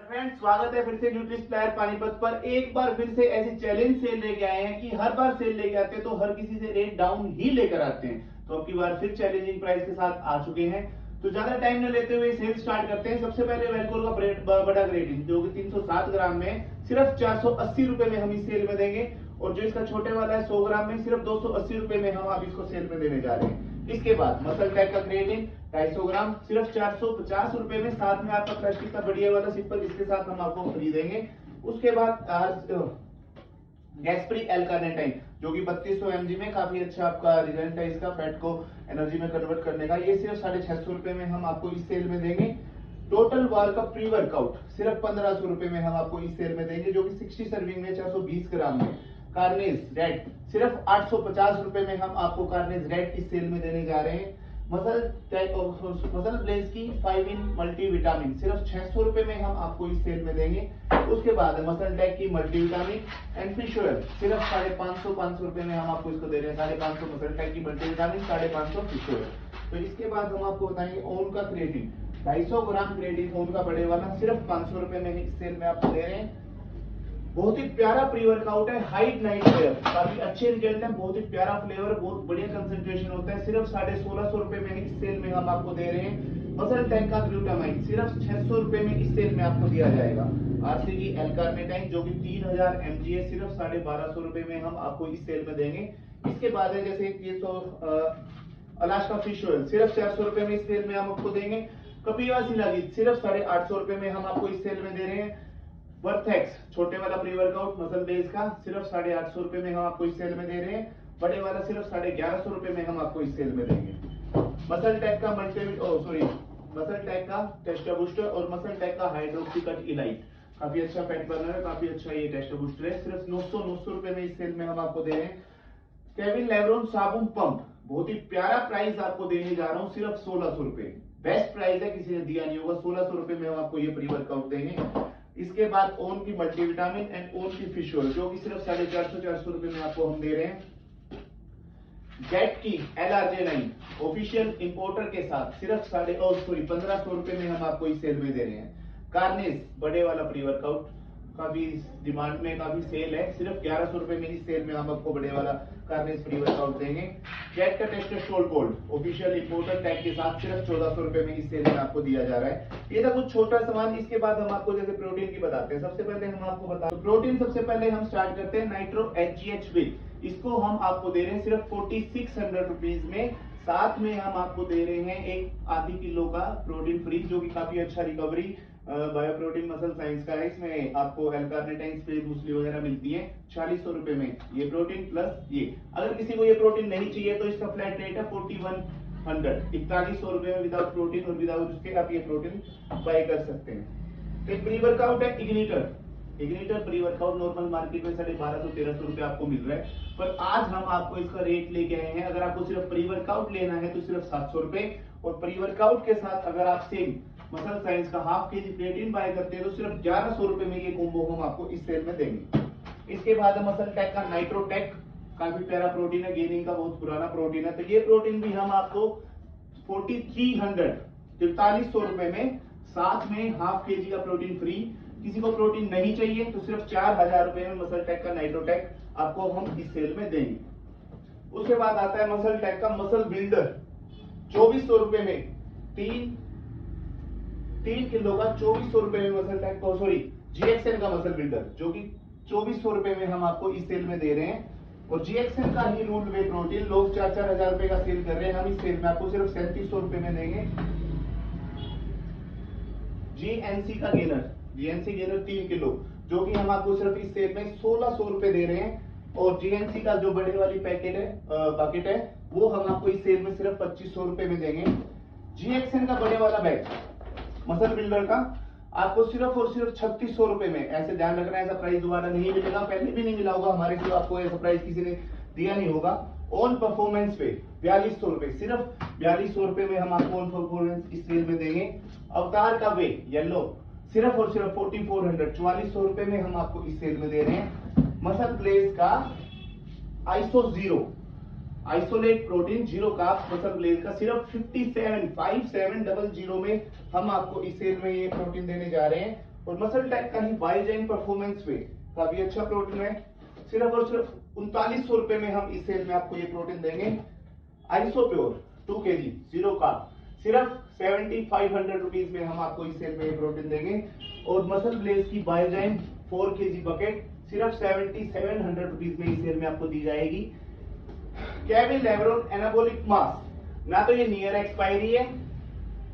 Friends, स्वागत है फिर से न्यूट्री सप्लायर पानीपत पर। एक बार फिर से ऐसी चैलेंज सेल लेके आए हैं कि हर बार सेल लेके आते हैं तो हर किसी से रेट डाउन ही लेकर आते हैं। तो अब की बार फिर चैलेंजिंग प्राइस के साथ आ चुके हैं। तो ज्यादा टाइम न लेते हुए सेल स्टार्ट करते हैं। सबसे पहले वेलकोर का बड़ा ग्रेडिंग जो कि 307 ग्राम में सिर्फ 480 रुपए में हम इस सेल में देंगे, और जो इसका छोटे वाला है 100 ग्राम में सिर्फ 280 रुपए में हम आप इसको सेल में देने जा रहे हैं। इसके बाद मसल टैग का ग्रेडिंग 250 ग्राम सिर्फ 450 रुपए में, साथ में आपका प्लास्टिक का बढ़िया वाला सिंपल इसके साथ हम आपको फ्री देंगे। उसके बाद गैस्प्री एल-कार्निटाइन जो कि 3200 mg में काफी अच्छा आपका रिजल्ट है इसका फैट को एनर्जी में कन्वर्ट करने का। ये सिर्फ 650 रुपए में हम आपको इस सेल में देंगे। टोटल वार का प्री वर्कआउट सिर्फ 1500 रुपए में हम आपको इस सेल में देंगे, जो कि 60 सर्विंग में 420 ग्राम में। कार्नेज रेड सिर्फ 850 रुपए में हम आपको कार्नेज रेड इस सेल में देने जा रहे हैं। मसल ब्लेज की 5 इन मल्टी विटामिन सिर्फ 600 रुपए में हम आपको इस सेल में देंगे। उसके बाद मसल टैग की multi vitamin and fish oil सिर्फ 550 रुपए में हम आपको इसको दे रहे हैं। 550 मसल टैग की मल्टी विटामिन, 550 फिश ऑयल। तो इसके बाद हम आपको बताएंगे ओन का क्रिएटिन 250 ग्राम क्रिएटिन ओन का बड़े वाला सिर्फ 500 रुपए में इस सेल में आपको दे रहे हैं। बहुत ही प्यारा प्री वर्कआउट है, हाइट नाइट वेयर, काफी अच्छे रिजल्ट है, बहुत ही प्यारा फ्लेवर, बहुत बढ़िया कंसंट्रेशन होता है। सिर्फ 1650 रुपए में इस सेल में हम आपको दे रहे हैं। मसल टैग का ग्लूटामाइन सिर्फ 600 रुपए में इस सेल में आपको दिया जाएगा। आरसी की एल-कार्निटाइन जो कि 3000 mg है सिर्फ 1250 रुपए में हम आपको इस सेल में देंगे। इसके बाद है जैसे ये तो अलास्का फिश ऑयल सिर्फ 400 रुपए में इस सेल में हम आपको देंगे। कपिवा शिलाजीत सिर्फ 850 रुपए में हम आपको इस सेल में दे रहे हैं। वर्थेक्स छोटे वाला प्री वर्कआउट मसल बेस का सिर्फ 850 रुपए में हम आपको इस सेल में दे रहे हैं। बड़े वाला सिर्फ 1150 रुपए में हम आपको इस सेल में देंगे। मसल टैग का मसल टैग का टेस्टा बूस्टर और मसल टैग का हाइड्रोक्सी कट इलाइट काफी अच्छा फैट बर्नर है, काफी अच्छा ये टेस्टा बूस्टर है, सिर्फ 900 रुपए में इस सेल में हम आपको दे रहे हैं। केविन लेब्रोन साबुन पंप बहुत ही प्यारा प्राइस आपको देने जा रहा हूँ, सिर्फ 1600 रुपए। बेस्ट प्राइस है, किसी ने दिया नहीं होगा। 1600 रुपए में हम आपको ये प्री वर्कआउट देंगे। इसके बाद ओन की मल्टीविटामिन एंड ओन की फिश ऑयल जो कि सिर्फ 450 रुपए में आपको हम दे रहे हैं। जेट की LRJ9 ऑफिशियल इंपोर्टर के साथ सिर्फ 1500 रुपए में हम आपको इस सेल में दे रहे हैं। कार्नेज बड़े वाला प्री वर्कआउट काफी डिमांड में, काफी सेल है, सिर्फ 1100 रुपए में इस सेल में हम आपको बड़े वाला कार्नेज प्री वर्कआउट देंगे। जेट का testosterone gold official importer tag के साथ सिर्फ 1400 रुपए में इस सेल में आपको दिया जा रहा है। ये था कुछ छोटा सामान। इसके बाद हम आपको जैसे प्रोटीन की बताते हैं। सबसे पहले हम आपको बताते हैं प्रोटीन, सबसे पहले हम स्टार्ट करते हैं नाइट्रो HGH विद। इसको हम आपको दे रहे हैं सिर्फ 4600 रुपीज में। साथ में हम आपको दे रहे हैं एक आधी किलो का प्रोटीन फ्री जो कि काफी अच्छा रिकवरी बायोप्रोटीन मसल साइंस का है। इसमें आपको एल-कार्निटाइन स्प्रेड मूसली वगैरह मिलती है 4600 रुपए में ये प्रोटीन प्लस ये। अगर किसी को ये प्रोटीन नहीं चाहिए तो इसका फ्लैट रेट है 4100, 4100 रुपए में विदाउट प्रोटीन और विदाउट उसके आप ये प्रोटीन बाय कर सकते हैं। एक प्री वर्कआउट है igniter pre workout normal market में 1250-1300 रुपए आपको मिल रहा है, पर आज हम आपको इसका रेट लेके आए हैं। अगर आपको सिर्फ प्री वर्कआउट लेना है तो सिर्फ 700 रुपए, और प्री वर्कआउट के साथ अगर आप सेम मसल साइंस का हाफ केजी प्रोटीन बाय करते हैं तो सिर्फ 1100 रुपए में ये कॉम्बो हम आपको इस सेल में देंगे। इसके बाद मसल टैग का नाइट्रोटेक काफी प्यारा प्रोटीन है, गेनिंग का बहुत पुराना प्रोटीन है, तो ये प्रोटीन भी हम आपको 4300 रुपए में, साथ में हाफ केजी का प्रोटीन फ्री। किसी को प्रोटीन नहीं चाहिए तो सिर्फ 4000 रुपए में मसल टैग का नाइट्रोटेक आपको हम इस सेल में देंगे। उसके बाद आता है मसल टैग का मसल बिल्डर 2400 रुपए में, 3 किलो का 2400 रुपए में मसल टैग को GXN का मसल बिल्डर जो कि 2400 रुपए में हम आपको इस सेल में दे रहे हैं। और GXN का ही रूल वे प्रोटीन लोग 4-4 हजार रुपए का सेल कर रहे हैं, हम इस सेल में आपको सिर्फ 3700 रुपए में देंगे। GNC गेनर 3 किलो जो कि हम आपको सिर्फ इस सेल में 1600 रुपए दे रहे हैं। और GNC का जो बड़े वाली बकेट है वो हम आपको इस सेल में सिर्फ 2500 रुपए में देंगे। GXN का बड़े वाला बैग मसल बिल्डर का आपको सिर्फ और सिर्फ 3600 रुपए में। ऐसे ध्यान रखना, ऐसा प्राइस दोबारा नहीं मिलेगा, पहले भी नहीं मिला होगा हमारे से, आपको ऐसा प्राइस किसी ने दिया नहीं होगा। ऑन परफॉर्मेंस पे 4200 रुपए, सिर्फ 4200 रुपए में हम आपको ऑन परफॉर्मेंस इस सेल में देंगे। अवतार का वे येलो सिर्फ और सिर्फ 4400 रुपए में हम आपको इस सेल में दे रहे हैं। मसल ब्लेज का isolate protein zero carb MuscleBlaze का सिर्फ 5700 में हम आपको इस सेल में ये प्रोटीन देने जा रहे हैं। और मसल टाइप का ही बायोजाइन परफॉर्मेंस वे काफी अच्छा प्रोटीन है। सिर्फ और सिर्फ 3900 रुपए में हम इस सेल में आपको ये प्रोटीन देंगे। Iso pure 2 kg zero carb सिर्फ 7500 रुपीज में हम आपको इस सेल में ये प्रोटीन देंगे। और मसल ब्लेज की बायोजाइन 4 kg बकेट सिर्फ 7700 रुपीज में इस सेल में आपको दी जाएगी। केविन लेब्रोन एनाबोलिक मास्क, ना तो ये नियर एक्सपायरी है,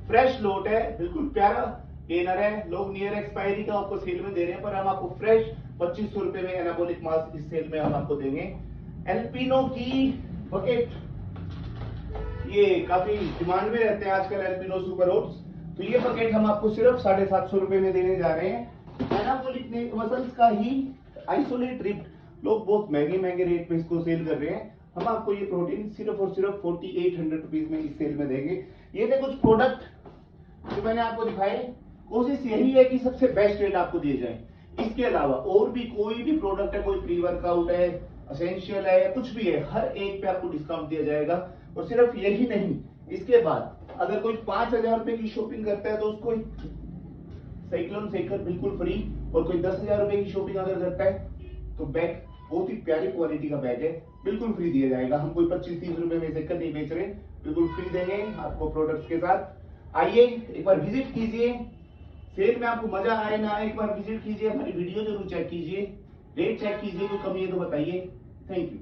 फ्रेश लोट है, बिल्कुल प्यारा गेनर है। लोग नियर एक्सपायरी का आपको सेल में दे रहे हैं, पर हम आपको फ्रेश 2500 रुपए में एनाबोलिक मास्क इस सेल में हम आपको देंगे। एल्पिनो की बकेट, ये काफी डिमांड में रहते हैं आजकल एल्पिनो सुपर ओट्स, तो ये बकेट हम आपको सिर्फ 750 रुपए में देने जा रहे हैं। एनाबोलिक ने मसल्स का ही आइसोलेट रिप्ड, लोग बहुत महंगे महंगे रेट पे इसको सेल कर रहे हैं, हम आपको ये प्रोटीन सिर्फ और सिर्फ 4800 रुपीज में इस सेल में देंगे। ये थे कुछ प्रोडक्ट जो मैंने आपको दिखाए। कोशिश यही है कि सबसे बेस्ट रेट आपको दिए जाए। इसके अलावा और भी कोई भी प्रोडक्ट है, कोई प्री वर्कआउट है, एसेंशियल है या कुछ भी है, हर एक पे आपको डिस्काउंट दिया जाएगा। और सिर्फ यही नहीं, इसके बाद अगर कोई 5000 रुपए की शॉपिंग करता है तो उसको साइक्लोन शेकर बिल्कुल फ्री, और कोई 10,000 रुपए की शॉपिंग अगर करता है तो बैग, बहुत ही प्यारी क्वालिटी का बैग है, बिल्कुल फ्री दिया जाएगा। हम कोई 25-30 रुपए में शेकर नहीं बेच रहे, बिल्कुल फ्री देंगे आपको प्रोडक्ट्स के साथ। आइए एक बार विजिट कीजिए, सेल में आपको मजा आए ना आए, एक बार विजिट कीजिए, हमारी वीडियो जरूर चेक कीजिए, रेट चेक कीजिए, कोई कमी है तो बताइए। Thank you.